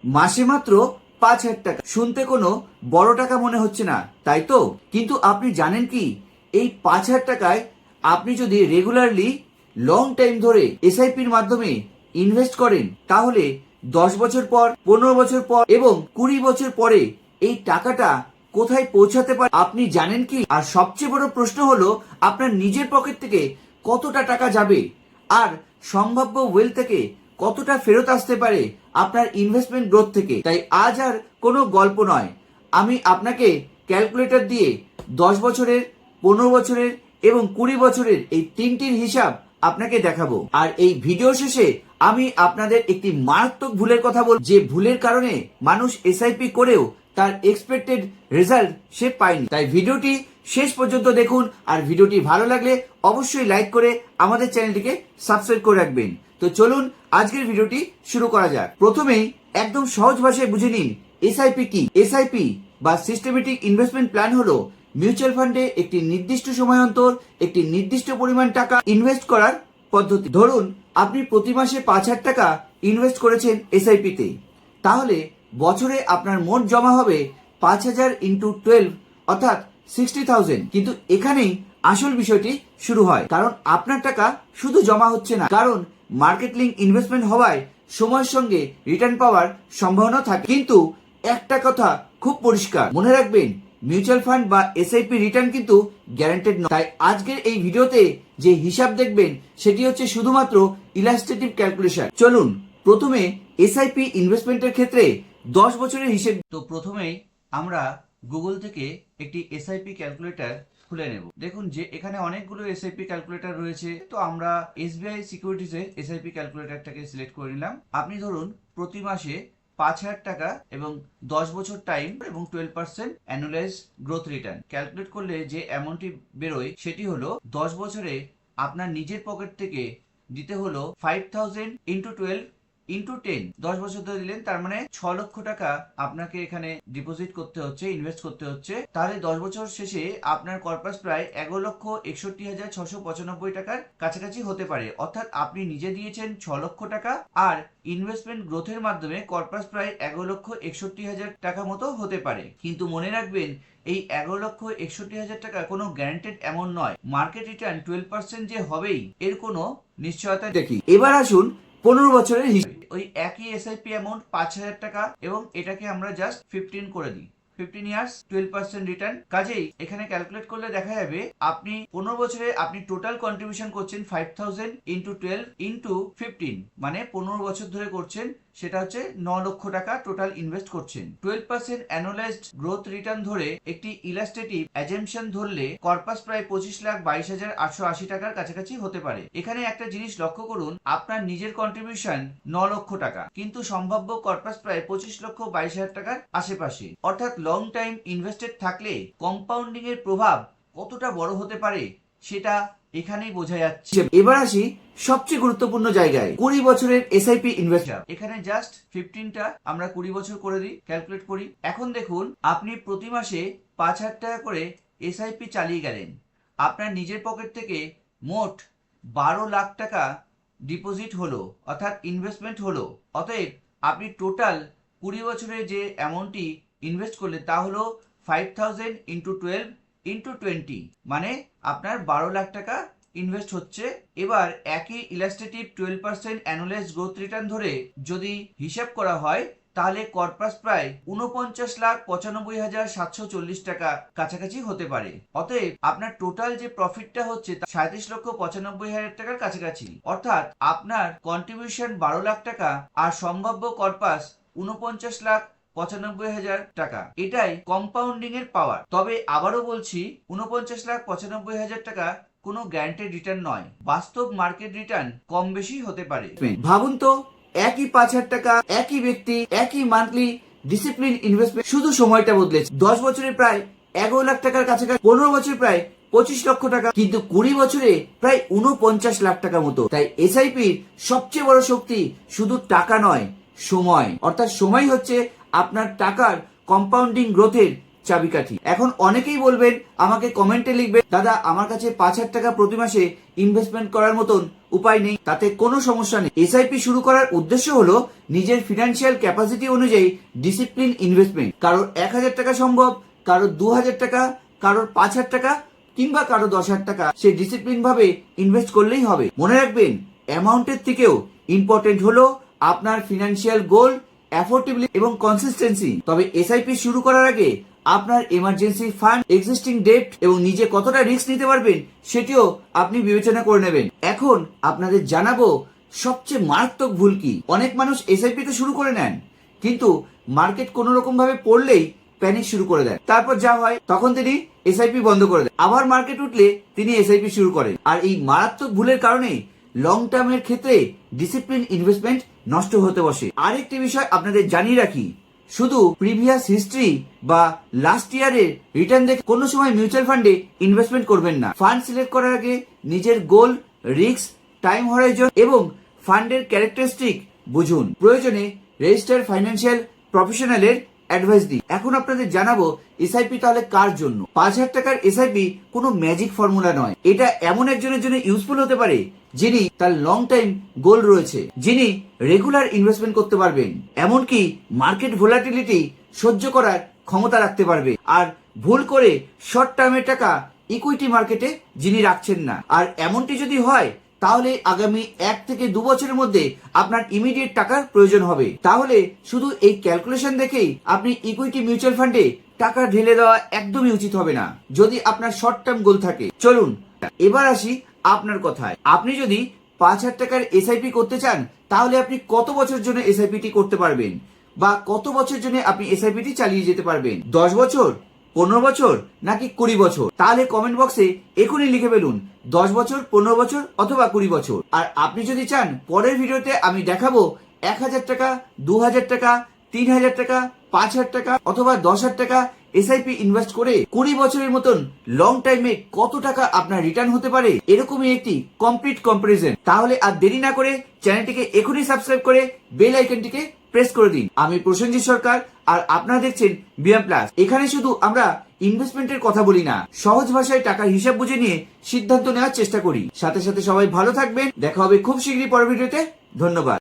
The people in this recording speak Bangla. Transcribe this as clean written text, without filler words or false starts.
মাসে মাত্র 5,000 টাকা। শুনতে কোনো বড় টাকা মনে হচ্ছে না, তাই তো? কিন্তু আপনি জানেন কি, এই 5,000 টাকায় আপনি যদি রেগুলারলি লং টাইম ধরে এসআইপির মাধ্যমে ইনভেস্ট করেন, তাহলে 10 বছর পর, 15 বছর পর এবং 20 বছর পরে এই টাকাটা কোথায় পৌঁছাতে পারে আপনি জানেন কি? আর সবচেয়ে বড় প্রশ্ন হলো, আপনার নিজের পকেট থেকে কতটা টাকা যাবে আর সম্ভাব্য ওয়েলথ থেকে কতটা ফেরত আসতে পারে আপনার ইনভেস্টমেন্ট গ্রোথ থেকে। তাই আজ আর কোনো গল্প নয়, আমি আপনাকে ক্যালকুলেটর দিয়ে 10 বছরের, 15 বছরের এবং 20 বছরের এই তিনটির হিসাব আপনাকে দেখাবো। আর এই ভিডিও শেষে আমি আপনাদের একটি মারাত্মক ভুলের কথা বলবো, যে ভুলের কারণে মানুষ এসআইপি করেও তার এক্সপেক্টেড রেজাল্ট সে পায়নি। তাই ভিডিওটি শেষ পর্যন্ত দেখুন, আর ভিডিওটি ভালো লাগলে অবশ্যই লাইক করে আমাদের চ্যানেলটিকে সাবস্ক্রাইব করে রাখবেন। তো চলুন আজকের ভিডিওটি শুরু করা যাক। প্রথমেই একদম সহজ ভাষায় বুঝে নিন এসআইপি কি। এসআইপি বা সিস্টেমেটিক ইনভেস্টমেন্ট প্ল্যান হলো মিউচুয়াল ফান্ডে একটি নির্দিষ্ট সময় অন্তর একটি নির্দিষ্ট পরিমাণ টাকা ইনভেস্ট করার পদ্ধতি। ধরুন আপনি প্রতি মাসে 5,000 টাকা ইনভেস্ট করেছেন এসআইপি তে, তাহলে বছরে আপনার মোট জমা হবে 5,000 ইন্টু 12 অর্থাৎ 60,000। কিন্তু এখানেই আসল বিষয়টি শুরু হয়, কারণ আপনার টাকা শুধু জমা হচ্ছে না, কারণ মার্কেট লিঙ্ক ইনভেস্টমেন্ট হওয়ায় সময়ের সঙ্গে রিটার্ন পাওয়ার সম্ভাবনা থাকে। কিন্তু একটা কথা খুব পরিষ্কার মনে রাখবেন, মিউচুয়াল ফান্ড বা এসআইপি রিটার্ন কিন্তু গ্যারান্টেড নয়। তাই আজকের এই ভিডিওতে যে হিসাব দেখবেন সেটি হচ্ছে শুধুমাত্র ইলাস্ট্রেটিভ ক্যালকুলেশন। চলুন প্রথমে এসআইপি ইনভেস্টমেন্টের ক্ষেত্রে 10 বছরের হিসেব। তো প্রথমেই আমরা গুগল থেকে একটি এসআইপি ক্যালকুলেটর খুলে নেব। দেখুন যে এখানে অনেকগুলো এসআইপি ক্যালকুলেটর রয়েছে, তো আমরা এসবিআই সিকিউরিটিজের এসআইপি ক্যালকুলেটরটাকে সিলেক্ট করে নিলাম। আপনি ধরুন প্রতি মাসে 5,000 টাকা এবং 10 বছর টাইম এবং 12% অ্যানুয়ালাইজ গ্রোথ রিটার্ন ক্যালকুলেট করলে যে অ্যামাউন্টটি বেরোয় সেটি হলো 10 বছরে আপনার নিজের পকেট থেকে দিতে হলো 5,000 ইন্টু 12 ইন্টু 10। 10 বছর ধরে দিলেন, তার মানে 6 লক্ষ টাকা আপনাকে এখানে ডিপোজিট করতে হচ্ছে, ইনভেস্ট করতে হচ্ছে। তাহলে 10 বছর শেষে আপনার কর্পাস প্রায় 11,61,695 টাকার কাছাকাছি হতে পারে। অর্থাৎ আপনি নিজে দিয়েছেন 6 লক্ষ টাকা, আর ইনভেস্টমেন্ট গ্রোথের মাধ্যমে কর্পাস প্রায় 11,61,000 টাকা মতো হতে পারে। কিন্তু মনে রাখবেন, এই 11,61,000 টাকা কোনো গ্যারান্টেড অ্যামাউন্ট নয়। মার্কেট রিটার্ন 12% যে হবেই এর কোনো নিশ্চয়তা দেখি। এবার আসুন 15 বছরের হিসাব। ওই একই এসআইপি অ্যামাউন্ট 5,000 টাকা এবং এটাকে আমরা জাস্ট 15 করে দিই। 15 ইয়ার্স 12% রিটার্ন। কাজেই এখানে ক্যালকুলেট করলে দেখা যাবে আপনি 15 বছরে আপনি টোটাল কন্ট্রিবিউশন করছেন 5,000 ইন্টু 12 ইন্টু 15, মানে 15 বছর ধরে করছেন, সেটা হচ্ছে 9 লক্ষ টাকা টোটাল ইনভেস্ট করছেন। 12% অ্যানুয়ালাইজড গ্রোথ রিটার্ন ধরে একটি ইলাস্ট্রেটিভ অ্যাজাম্পশন ধরলে কর্পাস প্রায় 25,22,880 টাকার কাছাকাছি হতে পারে। এখানে একটা জিনিস লক্ষ্য করুন, আপনার নিজের কন্ট্রিবিউশন 9 লক্ষ টাকা, কিন্তু সম্ভাব্য কর্পাস প্রায় 25,22,000 টাকার আশেপাশে। অর্থাৎ লং টাইম ইনভেস্টেড থাকলে কম্পাউন্ডিং এর প্রভাব কতটা বড় হতে পারে সেটা এখানেই বোঝা যাচ্ছে। এবার আসি সবচেয়ে গুরুত্বপূর্ণ জায়গায়, 20 বছরের এসআইপি ইনভেস্টর। এখানে জাস্ট 15টা আমরা 20 বছর করে দিই, ক্যালকুলেট করি। এখন দেখুন আপনি প্রতি মাসে 5,000 টাকা করে এসআইপি চালিয়ে গেলেন, আপনার নিজের পকেট থেকে মোট 12 লাখ টাকা ডিপোজিট হলো, অর্থাৎ ইনভেস্টমেন্ট হলো। অতএব আপনি টোটাল 20 বছরে যে অ্যামাউন্টটি ইনভেস্ট করলেন তা হলো 5,000 ইন্টু 12 ইন্টু 20, মানে আপনার 12 লাখ টাকা ইনভেস্ট হচ্ছে। এবার একই ইলাস্ট্রেটিভ 12% অ্যানুয়ালাইজ গ্রোথ রিটার্ন ধরে যদি হিসাব করা হয়, তাহলে কর্পাস প্রায় 49,95,740 টাকা কাছাকাছি হতে পারে। অতএব আপনার টোটাল যে প্রফিটটা হচ্ছে 37,95,000 টাকার কাছাকাছি। অর্থাৎ আপনার কন্ট্রিবিউশন 12 লাখ টাকা আর সম্ভাব্য কর্পাস 49,95,000 টাকা। এটাই কম্পাউন্ডিং এর পাওয়ার। তবে আবারও বলছি, 49,95,000 টাকা কোনো গ্যারান্টেড রিটার্ন নয়। বাস্তব মার্কেট রিটার্ন কম বেশি হতে পারে। ভাবুন তো, একই 5,000 টাকা, একই ব্যক্তি, একই মান্থলি ডিসিপ্লিন ইনভেস্টমেন্ট, শুধু সময়টা বদলেছে। 10 বছরে প্রায় 11 লাখ টাকার কাছাকাছি, 15 বছরে প্রায় 25 লক্ষ টাকা, কিন্তু 20 বছরে প্রায় 49 লাখ টাকা মতো। তাই এসআইপির সবচেয়ে বড় শক্তি শুধু টাকা নয়, সময়। অর্থাৎ সময় হচ্ছে আপনার টাকার কম্পাউন্ডিং গ্রোথের চাবিকাঠি। এখন অনেকেই বলবেন, আমাকে কমেন্টে লিখবেন, দাদা আমার কাছে 5,000 টাকা প্রতি মাসে ইনভেস্টমেন্ট করার মতন উপায় নেই। তাতে কোনো সমস্যা নেই। এসআইপি শুরু করার উদ্দেশ্য হলো নিজের ফিনান্সিয়াল ক্যাপাসিটি অনুযায়ী ডিসিপ্লিন ইনভেস্টমেন্ট। কারোর 1,000 টাকা সম্ভব, কারোর 2,000 টাকা, কারোর 5,000 টাকা কিংবা কারো 10,000 টাকা, সে ডিসিপ্লিন ভাবে ইনভেস্ট করলেই হবে। মনে রাখবেন, অ্যামাউন্টের থেকেও ইম্পর্টেন্ট হলো আপনার ফিনান্সিয়াল গোল, অ্যাফোর্ডেবিলিটি এবং কনসিস্টেন্সি। তবে এসআইপি শুরু করার আগে আপনার এমার্জেন্সি ফান্ড, এক্সিস্টিং ডেট এবং নিজে কতটা রিস্ক নিতে পারবেন সেটিও আপনি বিবেচনা করে নেবেন। এখন আপনাদের জানাবো সবচেয়ে মারাত্মক ভুল কি। অনেক মানুষ এসআইপি তো শুরু করে নেন, কিন্তু মার্কেট কোনো রকম ভাবে পড়লেই প্যানিক শুরু করে দেয়। তারপর যা হয়, তখন তিনি এসআইপি বন্ধ করে দেন। আবার মার্কেট উঠলে তিনি এসআইপি শুরু করেন। আর এই মারাত্মক ভুলের কারণে লং টার্মের ক্ষেত্রে ডিসিপ্লিন ইনভেস্টমেন্ট নষ্ট হতে বসে। আরেকটি বিষয় আপনাদের জানিয়ে রাখি, শুধু প্রিভিয়াস হিস্ট্রি বা লাস্ট ইয়ারের রিটার্ন দেখে কোনো সময় মিউচুয়াল ফান্ডে ইনভেস্টমেন্ট করবেন না। ফান্ড সিলেক্ট করার আগে নিজের গোল, রিস্ক, টাইম হরাইজন এবং ফান্ডের ক্যারেক্টারিস্টিক বুঝুন। প্রয়োজনে রেজিস্টার্ড ফাইন্যান্সিয়াল প্রফেশনালের অ্যাডভাইস দিই। এখন আপনাদের জানাবো এসআইপি তাহলে কার জন্য। 5,000 টাকার এসআইপি কোনো ম্যাজিক ফর্মুলা নয়। এটা এমন একজনের জন্য ইউজফুল হতে পারে যিনি তার লং টাইম গোল রয়েছে, যিনি রেগুলার ইনভেস্টমেন্ট করতে পারবেন, এমনকি মার্কেট ভোলাটিলিটি সহ্য করার ক্ষমতা রাখতে পারবে, আর ভুল করে শর্ট টার্মের টাকা ইকুইটি মার্কেটে যিনি রাখছেন না। আর এমনটি যদি হয়, তাহলে আগামী 1 থেকে 2 বছরের মধ্যে আপনার ইমিডিয়েট টাকার প্রয়োজন হবে। তাহলে শুধু এই ক্যালকুলেশন দেখেই আপনি ইকুইটি মিউচুয়াল ফান্ডে টাকা ঢেলে দেওয়া একদমই উচিত হবে না, যদি আপনার শর্ট টার্ম গোল থাকে। চলুন এবার আসি আপনার কথায়। আপনি যদি 5,000 টাকার এসআইপি করতে চান, তাহলে আপনি কত বছর জন্য এসআইপিটি করতে পারবেন, বা কত বছর জন্য আপনি এসআইপিটি চালিয়ে যেতে পারবেন? 10 বছর, 15 বছর, নাকি 20 বছর? তাহলে কমেন্ট বক্সে এখনই লিখে ফেলুন 10 বছর, 15 বছর অথবা 20 বছর। আর আপনি যদি চান পরের ভিডিওতে আমি দেখাবো 1,000 টাকা, 2,000 টাকা, 3,000 টাকা, 5,000 টাকা অথবা 10,000 টাকা এসআইপি ইনভেস্ট করে 20 বছরের মতন লং টাইমে কত টাকা আপনার রিটার্ন হতে পারে, এরকমই একটি কমপ্লিট কম্পারিজন। তাহলে আর দেরি না করে চ্যানেলটিকে এখনই সাবস্ক্রাইব করে বেল আইকনটিকে প্রেস করে দিন। আমি প্রসেনজিৎ সরকার, আর আপনারা দেখছেন বিএম প্লাস। এখানে শুধু আমরা ইনভেস্টমেন্টের কথা বলি না, সহজ ভাষায় টাকার হিসাব বুঝে নিয়ে সিদ্ধান্ত নেওয়ার চেষ্টা করি। সাথে সাথে সবাই ভালো থাকবেন। দেখা হবে খুব শীঘ্রই পরের ভিডিওতে। ধন্যবাদ।